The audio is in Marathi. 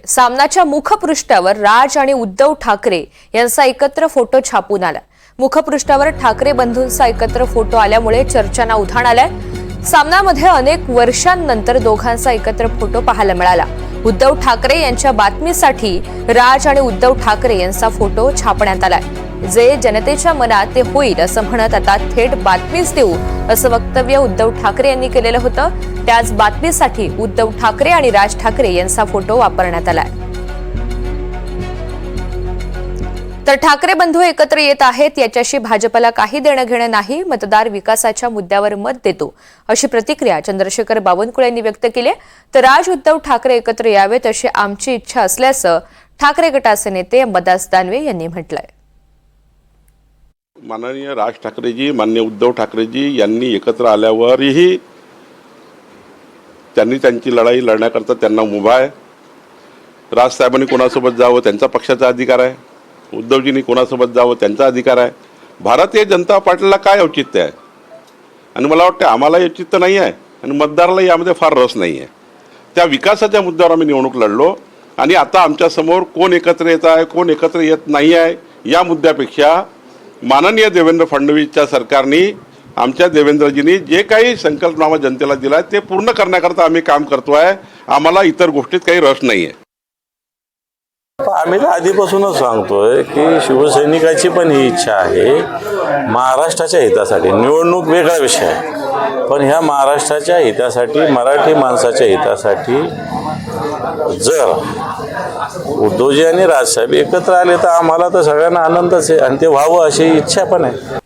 सामनाच्या मुखपृष्ठावर राज आणि उद्धव ठाकरे यांचा एकत्र फोटो छापून आला। मुखपृष्ठावर ठाकरे बंधूंचा एकत्र फोटो आल्यामुळे चर्चांना उधाण आलंय। सामनामध्ये अनेक वर्षांनंतर दोघांचा एकत्र फोटो पाहायला मिळाला। उद्धव ठाकरे यांच्या बातमीसाठी राज आणि उद्धव ठाकरे यांचा फोटो छापण्यात आलाय। जे जनतेच्या मनात ते होईल असं म्हणत आता थेट बातमीच देऊ असं वक्तव्य उद्धव ठाकरे यांनी केलेलं होतं। त्याच बातमीसाठी उद्धव ठाकरे आणि राज ठाकरे यांचा फोटो वापरण्यात आलाय। तर ठाकरे बंधू एकत्र येत आहेत याच्याशी भाजपला काही देणं घेणं नाही, मतदार विकासाच्या मुद्द्यावर मत देतो अशी प्रतिक्रिया चंद्रशेखर बावनकुळे यांनी व्यक्त केली। तर राज उद्धव ठाकरे एकत्र यावेत अशी आमची इच्छा असल्याचं ठाकरे गटाचे नेते अंबादास दानवे यांनी म्हटलंय। माननीय राज ठाकरेजी, माननीय उद्धव ठाकरेजी यांनी एकत्र आल्यावरही त्यांनी त्यांची लढाई लढण्याकरता त्यांना उभा आहे। राजसाहेबांनी कोणासोबत जावं त्यांचा पक्षाचा अधिकार आहे, उद्धवजींनी कोणासोबत जावं त्यांचा अधिकार आहे। भारतीय जनता पार्टीला काय औचित्य आहे आणि मला वाटतं आम्हाला औचित्य नाही आहे आणि मतदाराला यामध्ये फार रस नाही आहे। त्या विकासाच्या मुद्द्यावर आम्ही निवडणूक लढलो आणि आता आमच्यासमोर कोण एकत्र येत आहे कोण एकत्र येत नाही आहे या मुद्द्यापेक्षा माननीय देवेंद्र फडणवीसच्या सरकारने आमच्या देवेंद्रजींनी जे काही संकल्पनामा जनतेला दिला ते पूर्ण करण्याकरता आम्ही काम करतोय। आम्हाला इतर गोष्टीत काही रस नाही आहे। आम्ही तर आधीपासूनच सांगतोय की शिवसैनिकाची पण ही इच्छा आहे महाराष्ट्राच्या हितासाठी। निवडणूक वेगळा विषय आहे, पण ह्या महाराष्ट्राच्या हितासाठी, मराठी माणसाच्या हितासाठी जर उद्धवजी आणि राजसाहेब एकत्र आले तर आम्हाला तर सगळ्यांना आनंदच आहे आणि ते व्हावं अशी इच्छा पण आहे।